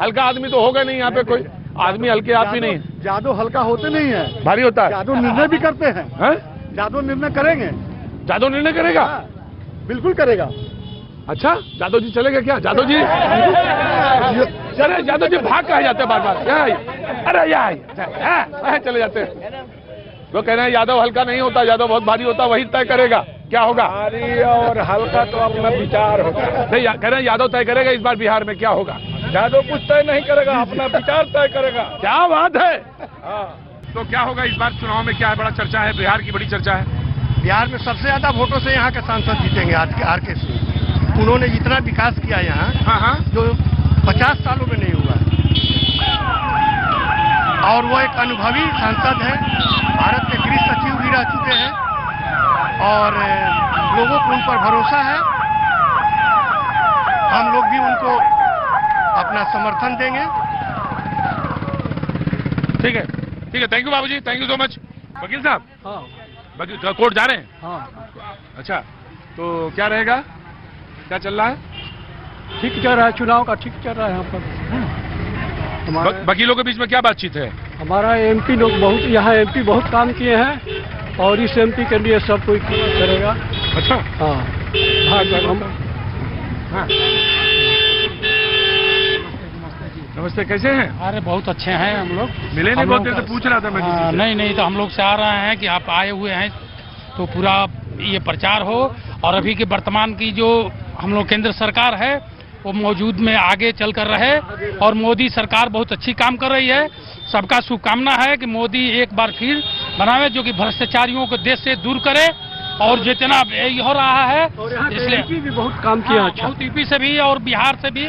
हल्का आदमी तो होगा नहीं। यहाँ पे कोई आदमी हल्के आदमी नहीं है। जादव हल्का होते नहीं है, भारी होता है। जादव निर्णय भी करते हैं। जादव निर्णय करेंगे। जादव निर्णय करेगा? बिल्कुल करेगा। अच्छा, जादव जी चलेगा क्या? जादव जी चले, जादव जी भाग कहा जाते हैं बार बार। अरे यहाँ चले जाते हैं। वो कह रहे हैं यादव हल्का नहीं होता, यादव बहुत भारी होता, वही तय करेगा क्या होगा। भारी और हल्का तो अपना विचार होगा। नहीं, कह रहे हैं यादव तय करेगा इस बार बिहार में क्या होगा। यादव कुछ तय नहीं करेगा, अपना विचार तय करेगा। क्या बात है। तो क्या होगा इस बार चुनाव में? क्या है बड़ा चर्चा है, बिहार की बड़ी चर्चा है। बिहार में सबसे ज्यादा वोटों से यहाँ के सांसद जीतेंगे आर.के. सिंह। उन्होंने जितना विकास किया यहाँ जो 50 सालों में नहीं हुआ, और वो एक अनुभवी सांसद है। भारत के गृह सचिव भी रह चुके हैं और लोगों को उन पर भरोसा है। हम लोग भी उनको अपना समर्थन देंगे ठीक है, थैंक यू बाबूजी, थैंक यू सो मच। वकील साहब, हाँ कोर्ट जा रहे हैं? हाँ। अच्छा, तो क्या रहेगा, क्या चल रहा है? ठीक चल रहा है, चुनाव का ठीक चल रहा है यहाँ पर। वकीलों के बीच में क्या बातचीत है? हमारा एमपी लोग बहुत, यहाँ एमपी बहुत काम किए हैं और इस एमपी के लिए सब कोई करेगा। अच्छा, हाँ हाँ। नमस्ते, कैसे हैं? अरे बहुत अच्छे हैं हम लोग। मिले नहीं, बहुत देर से पूछ रहा था मैं किसी से। नहीं, तो हम लोग से आ रहे हैं कि आप आए हुए हैं तो पूरा ये प्रचार हो, और अभी के वर्तमान की जो हम लोग केंद्र सरकार है वो मौजूद में आगे चल कर रहे, और मोदी सरकार बहुत अच्छी काम कर रही है। सबका शुभकामना है कि मोदी एक बार फिर बनावे, जो कि भ्रष्टाचारियों को देश से दूर करे, और जितना ये हो रहा है इसलिए भी बहुत काम किया। बहुत यूपी से भी और बिहार से भी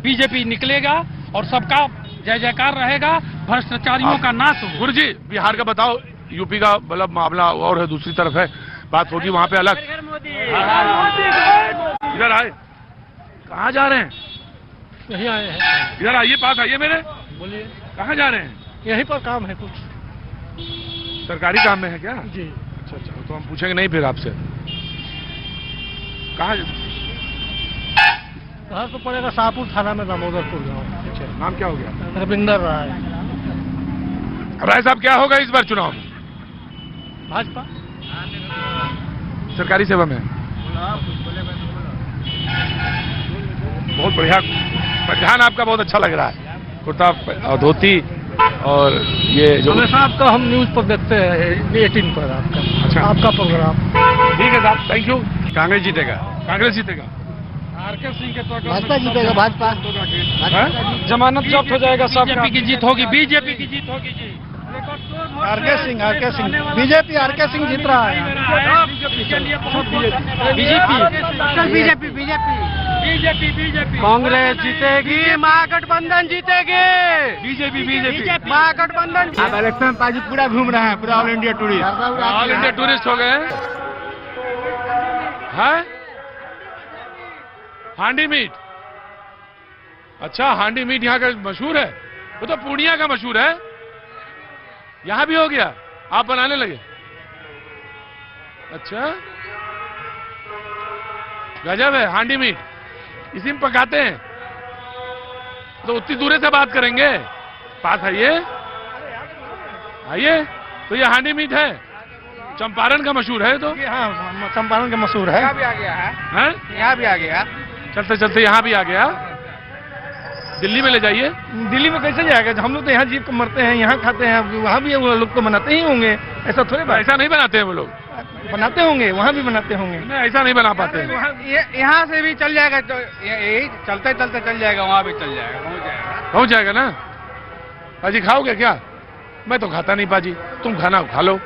बीजेपी निकलेगा और सबका जय जयकार रहेगा, भ्रष्टाचारियों का नाश। गुरुजी, बिहार का बताओ, यूपी का मतलब मामला और है, दूसरी तरफ है, बात होगी वहाँ पे अलग। इधर आए, कहाँ जा रहे हैं? यही आए हैं। इधर आइए, पास आइए मेरे। बोलिए, कहाँ जा रहे हैं? यहीं पर काम है कुछ। सरकारी काम में है क्या? जी। अच्छा, तो हम पूछेंगे नहीं फिर आपसे। कहाँ तो पड़ेगा शाहपुर थाना में, दामोदरपुर गाँव। नाम क्या हो गया? रविंदर राय। राय साहब, क्या होगा इस बार चुनाव में? भाजपा सरकारी सेवा में। बहुत बढ़िया, परिधान आपका बहुत अच्छा लग रहा है, कुर्ता और धोती, और ये जो साहब का हम न्यूज पर देखते हैं 18 पर आपका। अच्छा, आपका प्रोग्राम। ठीक है साहब, थैंक यू। कांग्रेस जीतेगा। कांग्रेस जीतेगा। आरके सिंह के भाजपा जीतेगा, भाजपा। जमानत जब्त हो जाएगा, सब बीजेपी की जीत होगी, बीजेपी की जीत होगी जी। RK Singh BJP, RK Singh जीत रहा है। बीजेपी कांग्रेस जीतेगी, महागठबंधन जीतेगी। बीजेपी महागठबंधन। आप इलेक्शन पार्टी पूरा घूम रहे हैं, पूरा all India tourist. All India tourist हो गए हैं। हांडी मीट, अच्छा हांडी मीट यहाँ का मशहूर है, वो तो पूर्णिया का मशहूर है, यहाँ भी हो गया, आप बनाने लगे। अच्छा, गजब है, हांडी मीट इसी में पकाते हैं, तो उतनी दूर से बात करेंगे। पास आइए, आइए, तो ये हांडी मीट है, चंपारण का मशहूर है। तो हाँ, चंपारण का मशहूर है। यहाँ भी आ गया है, यहाँ भी आ गया, चलते चलते यहाँ भी आ गया। दिल्ली में ले जाइए। दिल्ली में कैसे जाएगा? हम लोग तो यहाँ जीप मरते हैं, यहाँ खाते हैं, वहाँ भी वो लोग तो बनाते ही होंगे, ऐसा थोड़े बात। ऐसा नहीं बनाते हैं वो लोग, बनाते होंगे, वहाँ भी बनाते होंगे। नहीं, ऐसा नहीं बना पाते। यहाँ से भी चल जाएगा, तो यही चलते चलते चल जाएगा, वहाँ भी चल जाएगा, पहुँच जाएगा ना। पाजी खाओगे क्या? मैं तो खाता नहीं पाजी, तुम खाना खा लो,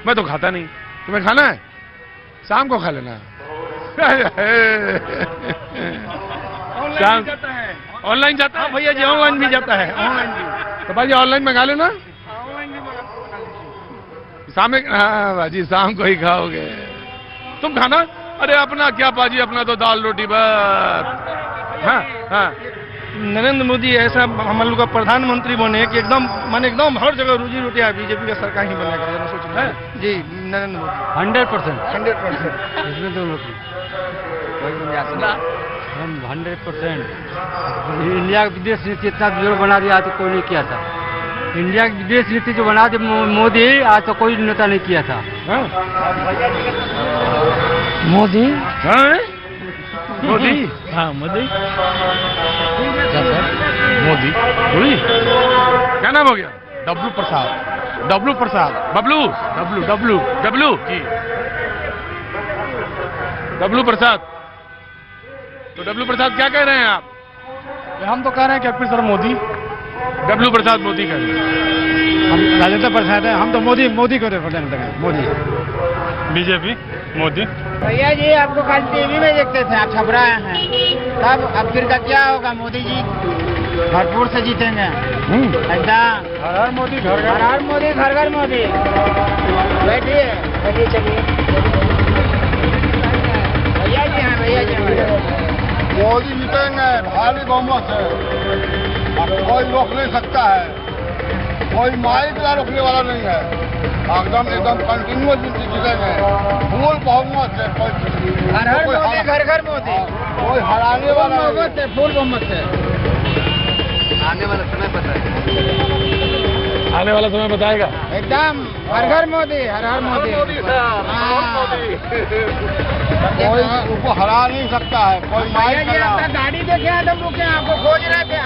मैं तो खाता नहीं। तुम्हें खाना है, शाम को खा लेना। शाम ऑनलाइन जाता है भैया जी, ऑनलाइन भी जाता है, ऑनलाइन भी। तो भाजी ऑनलाइन मंगा लेना, शाम में। हाँ भाजी, शाम को ही खाओगे, तुम खाना। अरे अपना क्या पाजी, अपना तो दाल रोटी बस। हाँ हाँ, नरेंद्र मोदी ऐसा हम लोग का प्रधानमंत्री बने कि एकदम माने एकदम हर जगह रोजी रोटी बीजेपी का सरकार ही बनेगा, सोच रहे हैं जी। नरेंद्र मोदी 100%। इसमें तो हम 100%। इंडिया की विदेश नीति इतना जोर बना दिया तो कोई नहीं किया था। इंडिया की विदेश नीति जो बना दी मोदी, आज तो कोई नेता नहीं किया था। मोदी, मोदी, हाँ मोदी, मोदी, क्या नाम हो गया? डब्लू प्रसाद, डब्लू प्रसाद, बबलू, डब्लू डब्लू डब्लू जी, डब्लू प्रसाद। तो डब्लू प्रसाद क्या कह रहे हैं आप? हम तो कह रहे हैं कि फिर सर मोदी, डब्लू प्रसाद मोदी कह रहे हैं। हम राजेंद्र प्रसाद है, हम तो मोदी को रिप्रेजेंट करें, मोदी। बीजेपी, मोदी। भैया जी, आपको कल टीवी में देखते थे, आप घबराए हैं, तब अब फिर का क्या होगा? मोदी जी भरपूर से जीतेंगे एकदम। हर हर मोदी, घर हर हर मोदी, घर घर मोदी। बैठिए बैठिए, चलिए भैया जी। हाँ भैया जी, मोदी जीतेंगे भारी बहुमत से, कोई रोक नहीं सकता है। कोई माइक ला रोकने वाला नहीं है, एकदम कंटिन्यूअस चलेंगे, फूल बहुमत से, घर घर मोदी, कोई हराने वाला से फूल बहुमत से। आने वाला समय पता है, आने वाला समय बताएगा एकदम हर घर मोदी, हर हर मोदी, कोई उसको हरा नहीं सकता है, कोई माइक गाड़ी देखे एकदम रुके, आपको खोज रहे थे,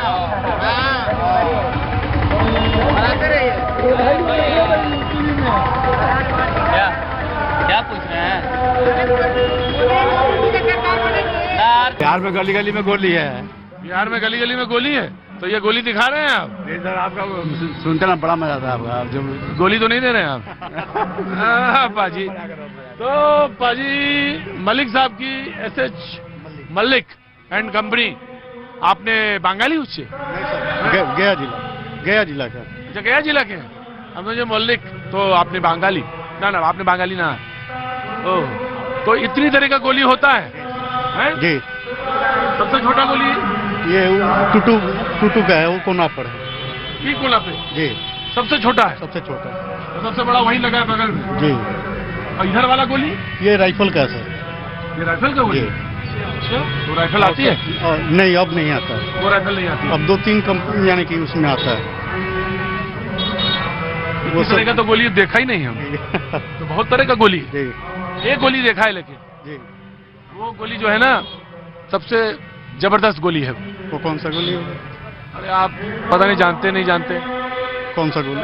क्या पूछ रहे हैं? बिहार में गली गली में गोली है। बिहार में गली गली में गोली है, तो ये गोली दिखा रहे हैं आप? नहीं सर, आपका सुनते ना बड़ा मजा आता है आपका। आप जो गोली तो नहीं दे रहे हैं आप? पाजी, तो पाजी मलिक साहब की SH मलिक एंड कंपनी, आपने बंगाली उससे? गया जिला का। अच्छा, गया जिला के? अब मुझे मलिक तो आपने बंगाली ना, आपने बंगाली ना। ओह, तो इतनी तरह का गोली होता है, हैं? जी। सबसे छोटा गोली ये टूटू का है, वो कोना पर है। ये कोना पे? जी। सबसे छोटा है? सबसे छोटा। तो सबसे बड़ा वहीं लगा है बगल में? जी। और इधर वाला गोली? ये राइफल का है सर। ये राइफल का गोली? अच्छा, तो राइफल आती है? नहीं, अब नहीं आता है। वो राइफल नहीं आती? अब 2-3 कंपनी यानी कि उसमें आता है। वो तरह का तो गोली देखा ही नहीं हम। तो बहुत तरह का गोली, एक गोली देखा है, लेकिन वो गोली जो है ना, सबसे जबरदस्त गोली है। वो कौन सा गोली है? अरे आप पता नहीं, जानते नहीं जानते? कौन सा गोली?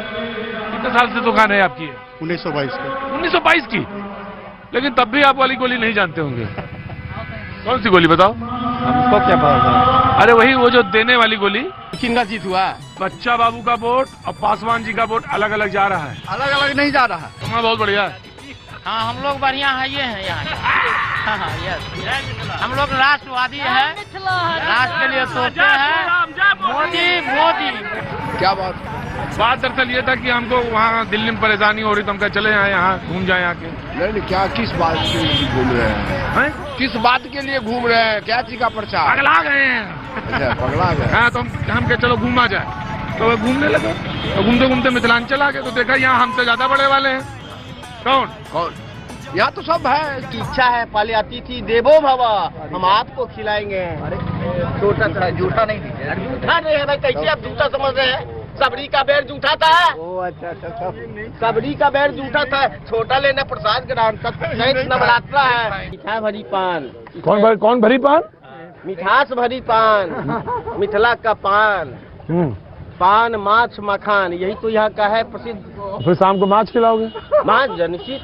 कितने साल से दुकान है आपकी? 1922 की। 1922 की? लेकिन तब भी आप वाली गोली नहीं जानते होंगे। कौन सी गोली बताओ? हमको क्या पता? अरे वही, वो जो देने वाली गोली। किनका जीत हुआ? बच्चा बाबू का वोट और पासवान जी का वोट अलग अलग जा रहा है। अलग अलग नहीं जा रहा है। तुम्हारा बहुत बढ़िया। हाँ, हम लोग बढ़िया है, ये है यहाँ। हाँ, यस, हम लोग राष्ट्रवादी है, राष्ट्र के लिए सोचते हैं। मोदी मोदी। क्या बात? बात दरअसल ये था कि हमको वहाँ दिल्ली में परेशानी हो रही, तो हम कहा चले आए यहाँ, घूम जाए आके। नहीं, क्या किस बात के लिए घूम रहे हैं? किस बात के लिए घूम रहे हैं? क्या चीज का प्रचार? पगला गए हैं। अच्छा, पगला गए। हाँ, तो हम कहे चलो घूमा जाए, तो वो घूमने लगे। तो घूमते घूमते मिथिलांचल आ गए, तो देखा यहाँ हमसे ज्यादा बड़े वाले हैं। कौन? यहाँ तो सब है। इच्छा है, पहले अतिथि देवो भव, हम आपको खिलाएंगे। छोटा सा जूठा नहीं दीजिए। जूठा नहीं है भाई, कैसे आप जूठा समझ रहे हैं? सबरी का बैर जूठा था। अच्छा, सबरी का बैर जूठा था। छोटा लेना प्रसाद ग्रहण, नवरात्रा है। मीठा भरी पान। कौन भरी पान? मिठास भरी पान, मिथिला का पान, पान माछ मखान, यही तो यहाँ का है प्रसिद्ध। फिर शाम को माछ खिलाओगे? माछ निश्चित,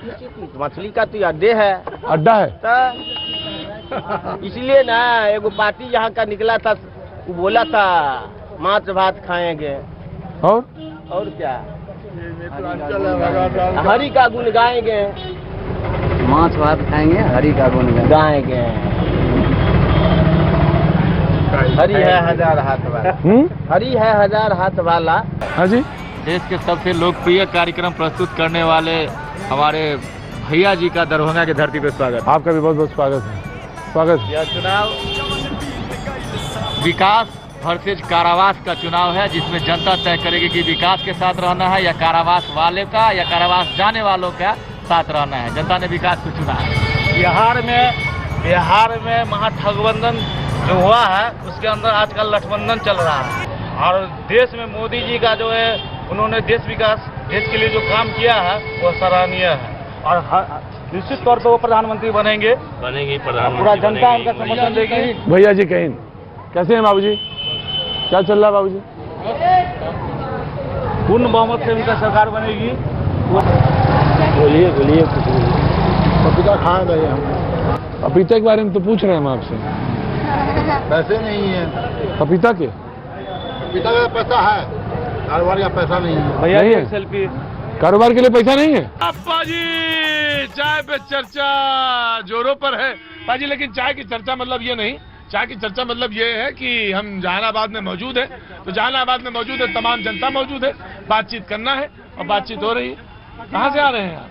मछली का तो अड्डे है, अड्डा है। इसलिए ना एगो पार्टी यहाँ का निकला था, वो बोला था माछ भात खाएंगे। और क्या? हरि का गुण गाएंगे। माछ भात खाएंगे, हरि का गुण गाएंगे। हरि है हजार हाथ वाला। हरि है हजार हाथ वाला। हाँ जी। देश के सबसे लोकप्रिय कार्यक्रम प्रस्तुत करने वाले हमारे भैया जी का दरभंगा की धरती पे स्वागत। आपका भी बहुत बहुत स्वागत है। स्वागत। यह चुनाव विकास वर्सेज कारावास का चुनाव है, जिसमें जनता तय करेगी कि विकास के साथ रहना है या कारावास वाले का, या कारावास जाने वालों का साथ रहना है। जनता ने विकास को चुना है। बिहार में महागठबंधन जो हुआ है, उसके अंदर आजकल गठबंधन चल रहा है। और देश में मोदी जी का जो है, उन्होंने देश के लिए जो काम किया है वो सराहनीय है। और निश्चित तौर पर वो प्रधानमंत्री बनेंगे प्रधानमंत्री। पूरा जनता उनका समर्थन देगी। भैया जी कहीं कैसे हैं बाबूजी? क्या चल रहा है बाबूजी? पूर्ण बहुमत से उनका सरकार बनेगी। बोलिए पपीता खा गए हम। पपीता के बारे में तो पूछ रहे हैं हम आपसे। पैसे नहीं है पपीता के? पपीता का पैसा है, कारोबार का पैसा नहीं है। भैया जी सेल्फी। कारोबार के लिए पैसा नहीं है? पाजी चाय पे चर्चा जोरों पर है पाजी। लेकिन चाय की चर्चा मतलब ये नहीं, चाय की चर्चा मतलब ये है कि हम जहानाबाद में मौजूद है, तो जहानाबाद में मौजूद है, तमाम जनता मौजूद है, बातचीत करना है और बातचीत हो रही है। कहाँ से आ रहे हैं आप?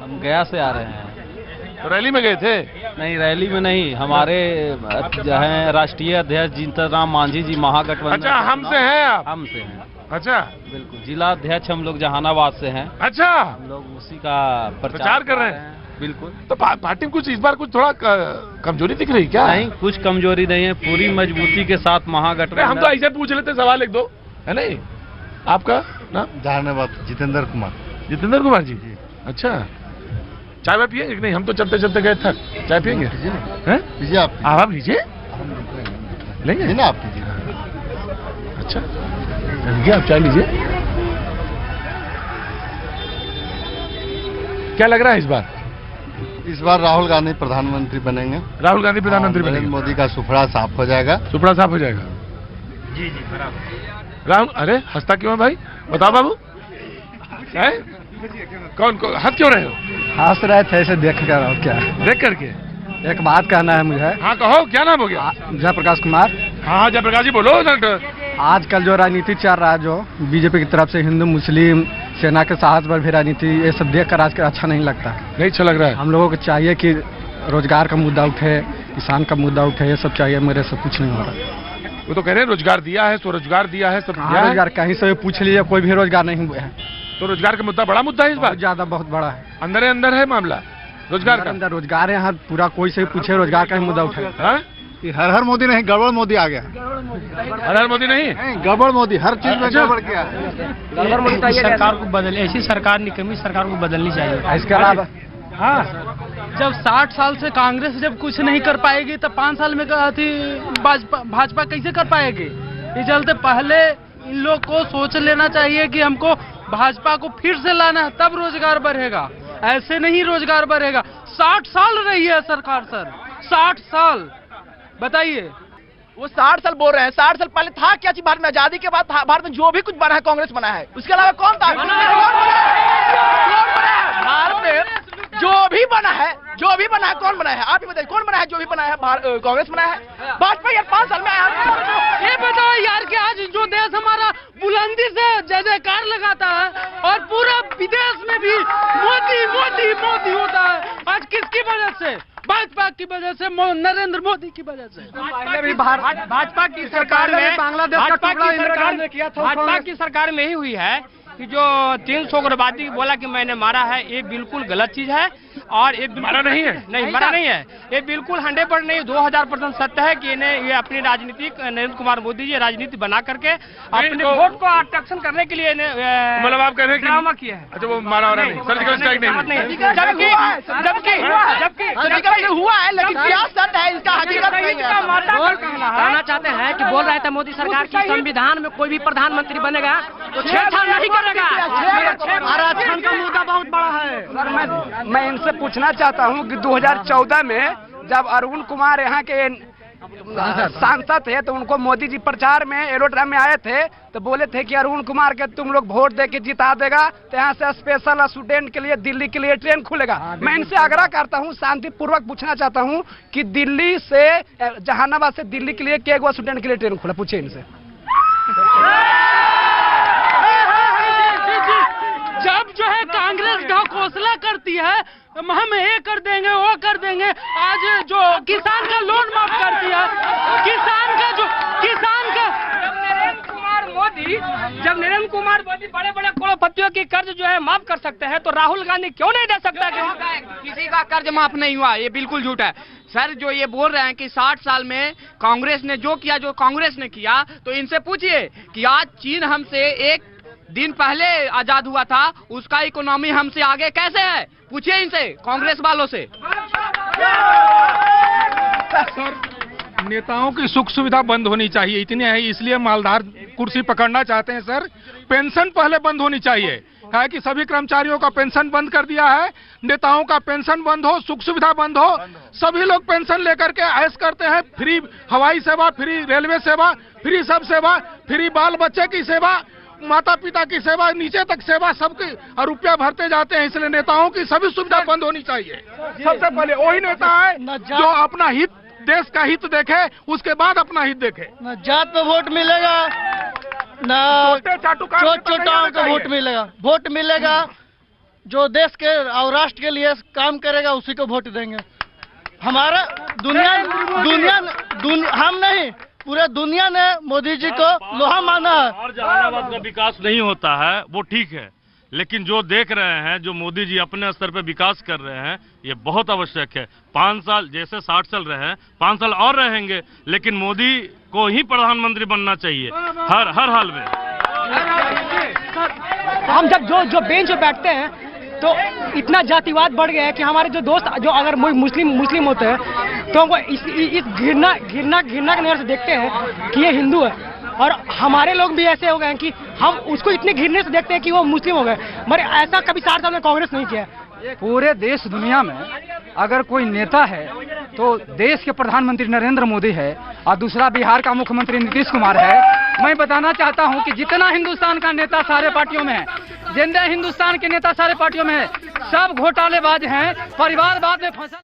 हम गया से आ रहे हैं। तो रैली में गए थे? नहीं, रैली में नहीं, हमारे जो है राष्ट्रीय अध्यक्ष जीतन राम मांझी जी महागठबंधन। अच्छा, हमसे हैं आप? हमसे हैं। अच्छा, बिल्कुल। जिला अध्यक्ष हम लोग जहानाबाद से हैं। अच्छा, हम लोग उसी का प्रचार कर रहे हैं। बिल्कुल। तो पार्टी में कुछ इस बार कुछ थोड़ा कमजोरी दिख रही क्या? नहीं, कुछ कमजोरी नहीं है, पूरी मजबूती के साथ महागठबंधन। हम तो ऐसे पूछ लेते, सवाल एक दो है नहीं। आपका नाम? जहानाबाद जितेंद्र कुमार। जितेंद्र कुमार जी। अच्छा, चाय वाय पिएंगे? नहीं, हम तो चलते चलते गए थक। चाय पिएंगे? लीजिए आप लीजिए, लेंगे ना आप लीजिए। अच्छा, लीजिए आप चाय लीजिए। क्या लग रहा है इस बार राहुल गांधी प्रधानमंत्री बनेंगे। राहुल गांधी प्रधानमंत्री बनेंगे। नरेंद्र मोदी का सुपड़ा साफ हो जाएगा। सुपड़ा साफ हो जाएगा। जी जी बराबर। राहुल, अरे हंसता क्यों है भाई? बताओ बाबू, कौन हंस क्यों रहे हो? हंस रहे थे ऐसे देख कर। और क्या देख करके? एक बात कहना है मुझे। हाँ कहो, क्या नाम हो गया? जयप्रकाश कुमार। हाँ जयप्रकाश जी बोलो। आजकल जो राजनीति चल रहा है, जो बीजेपी की तरफ से हिंदू मुस्लिम सेना के साहस पर भी राजनीति, ये सब देख कर आजकल अच्छा नहीं लगता। नहीं अच्छा लग रहा है। हम लोगों को चाहिए कि रोजगार का मुद्दा उठे, किसान का मुद्दा उठे, ये सब चाहिए। मेरे से कुछ नहीं हो रहा। वो तो कह रहे हैं रोजगार दिया है, स्वरोजगार दिया है, सब दिया है। रोजगार कहीं से पूछ लीजिए, कोई भी रोजगार नहीं हुआ है। तो रोजगार का मुद्दा बड़ा मुद्दा है इस बार? ज्यादा, बहुत बड़ा है। अंदर है मामला रोजगार का। अंदर रोजगार है यहाँ पूरा। कोई से पूछे रोजगार का ही मुद्दा उठाए। हर मोदी नहीं, गड़बड़ मोदी आ गया। हर मोदी नहीं, गड़बड़ मोदी, हर चीज में गड़बड़ किया। सरकार को बदल, ऐसी सरकार निकम्मी सरकार को बदलनी चाहिए। इसके अलावा हाँ, जब 60 साल से कांग्रेस जब कुछ नहीं कर पाएगी तो 5 साल में भाजपा कैसे कर पाएगी? इस चलते पहले इन लोग को सोच लेना चाहिए कि हमको भाजपा को फिर से लाना है, तब रोजगार बढ़ेगा। ऐसे नहीं रोजगार बढ़ेगा। 60 साल रही है सरकार सर, 60 साल। बताइए, वो 60 साल बोल रहे हैं। 60 साल पहले था क्या चीज? भारत में आजादी के बाद भारत में जो भी कुछ बना है कांग्रेस बना है, उसके अलावा कौन था? भारत में जो भी बना है कौन बना है? आप ही बताइए, कौन बना है? जो भी बना है कांग्रेस बना है। भाजपा यार 5 साल में आया। ये बताओ यार कि आज जो देश हमारा बुलंदी से जय जयकार लगाता है और पूरा विदेश में भी मोदी मोदी मोदी होता है, आज किसकी वजह से? भाजपा की वजह से, नरेंद्र मोदी की वजह से। भाजपा की सरकार में, बांग्लादेश का टुकड़ा सरकार ने किया था। भाजपा की सरकार में ही हुई है कि जो 300 उग्रवादी बोला कि मैंने मारा है, ये बिल्कुल गलत चीज है। और ये मारा नहीं है, नहीं मारा नहीं है, ये बिल्कुल 100% नहीं, 2000% सत्य है कि ये अपनी राजनीतिक नरेंद्र कुमार मोदी जी राजनीति बना करके अपने वोट को आकर्षण करने के लिए मतलब आप कह रहे हैं ड्रामा किया है। अच्छा, वो मारा हो रहा नहीं, सर्जिकल स्ट्राइक नहीं। जबकि हुआ है, लेकिन क्या सत्य है इसका? हकीकत नहीं है। कहना चाहते हैं कि बोल रहे थे मोदी सरकार की संविधान में कोई भी प्रधानमंत्री बनेगा तो छेड़छाड़ नहीं करेगा। आरक्षण का मुद्दा बहुत बड़ा है। मैं इनसे पूछना चाहता हूं कि 2014 में जब अरुण कुमार यहाँ के सांसद थे तो उनको मोदी जी प्रचार में एरोड्रम में आए थे तो बोले थे कि अरुण कुमार के तुम लोग वोट दे के जिता देगा तो यहाँ से स्पेशल स्टूडेंट के लिए दिल्ली के लिए ट्रेन खुलेगा। मैं इनसे आग्रह करता हूँ, शांतिपूर्वक पूछना चाहता हूँ कि दिल्ली से जहानाबाद से दिल्ली के लिए केगवा स्टूडेंट के लिए ट्रेन खुला? पूछिए इनसे। जब जो है कांग्रेस घोषणा करती है हम ये कर देंगे वो कर देंगे, आज जो किसान का लोन माफ कर दिया, किसान का जब नरेंद्र कुमार मोदी बड़े बड़े करोड़पतियों की कर्ज जो है माफ कर सकते हैं तो राहुल गांधी क्यों नहीं दे सकता? किसी का कर्ज माफ नहीं हुआ, ये बिल्कुल झूठ है सर। जो ये बोल रहे हैं कि 60 साल में कांग्रेस ने जो किया, जो कांग्रेस ने किया, तो इनसे पूछिए कि आज चीन हमसे एक दिन पहले आजाद हुआ था, उसका इकोनॉमी हमसे आगे कैसे है? पूछिए इनसे, कांग्रेस वालों से। सर, नेताओं की सुख सुविधा बंद होनी चाहिए, इतनी है, इसलिए मालदार कुर्सी पकड़ना चाहते हैं सर। पेंशन पहले बंद होनी चाहिए, है कि सभी कर्मचारियों का पेंशन बंद कर दिया है, नेताओं का पेंशन बंद हो, सुख सुविधा बंद हो, सभी लोग पेंशन लेकर के ऐश करते हैं। फ्री हवाई सेवा, फ्री रेलवे सेवा, फ्री सब सेवा, फ्री बाल बच्चे की सेवा, माता पिता की सेवा, नीचे तक सेवा, सबकी रुपया भरते जाते हैं। इसलिए नेताओं की सभी सुविधा बंद होनी चाहिए। सबसे पहले वही नेता है जो अपना हित, देश का हित देखे, उसके बाद अपना हित देखे। न जात पे वोट मिलेगा, न छोटाओं को वोट मिलेगा। वोट मिलेगा जो देश के और राष्ट्र के लिए काम करेगा, उसी को वोट देंगे। हमारा दुनिया हम नहीं, पूरे दुनिया ने मोदी जी को लोहा माना है। और जहानाबाद का विकास नहीं होता है वो ठीक है, लेकिन जो देख रहे हैं, जो मोदी जी अपने स्तर पे विकास कर रहे हैं, ये बहुत आवश्यक है। 5 साल जैसे 60 चल रहे हैं, 5 साल और रहेंगे, लेकिन मोदी को ही प्रधानमंत्री बनना चाहिए हर हाल में। हम जब जो बेंच पे बैठते हैं तो इतना जातिवाद बढ़ गया है कि हमारे जो दोस्त जो अगर मुस्लिम होते हैं तो हमको इस घृणा की नजर से देखते हैं कि ये हिंदू है, और हमारे लोग भी ऐसे हो गए हैं कि हम उसको इतने घृणे से देखते हैं कि वो मुस्लिम हो गए। मगर ऐसा कभी 60 साल में कांग्रेस नहीं किया। पूरे देश दुनिया में अगर कोई नेता है तो देश के प्रधानमंत्री नरेंद्र मोदी है और दूसरा बिहार का मुख्यमंत्री नीतीश कुमार है। मैं बताना चाहता हूं कि जितना हिंदुस्तान का नेता सारे पार्टियों में है, जितने हिंदुस्तान के नेता सारे पार्टियों में है, सब घोटालेबाज हैं, परिवारवाद में फंसा।